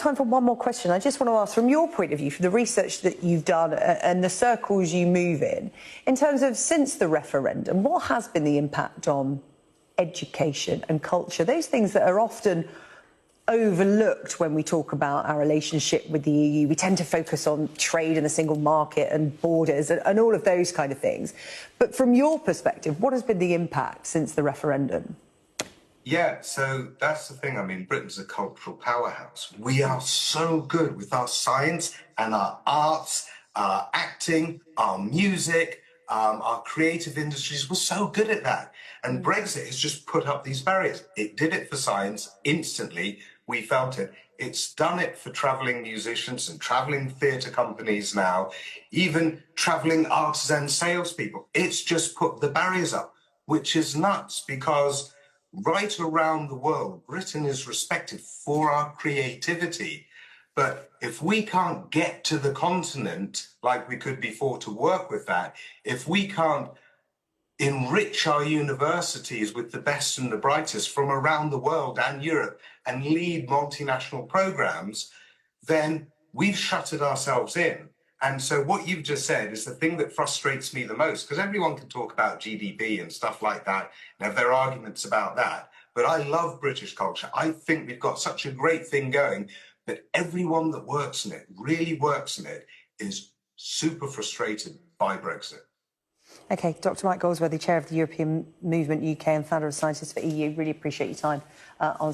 Time for one more question. I just want to ask, from your point of view, from the research that you've done and the circles you move in terms of since the referendum, what has been the impact on education and culture? Those things that are often overlooked when we talk about our relationship with the EU. We tend to focus on trade and the single market and borders and all of those kind of things. But from your perspective, what has been the impact since the referendum? Yeah, so that's the thing. I mean, Britain's a cultural powerhouse. We are so good with our science and our arts, our acting, our music, our creative industries. We're so good at that. And Brexit has just put up these barriers. It did it for science instantly. We felt it. It's done it for traveling musicians and traveling theatre companies now, even traveling artisan salespeople. It's just put the barriers up, which is nuts because right around the world, Britain is respected for our creativity. But if we can't get to the continent like we could before to work with that, if we can't enrich our universities with the best and the brightest from around the world and Europe and lead multinational programs, then we've shuttered ourselves in. And so what you've just said is the thing that frustrates me the most, because everyone can talk about GDP and stuff like that and have their arguments about that. But I love British culture. I think we've got such a great thing going, but everyone that works in it, really works in it, is super frustrated by Brexit. OK, Dr. Mike Galsworthy, Chair of the European Movement UK and founder of Scientists for EU, really appreciate your time on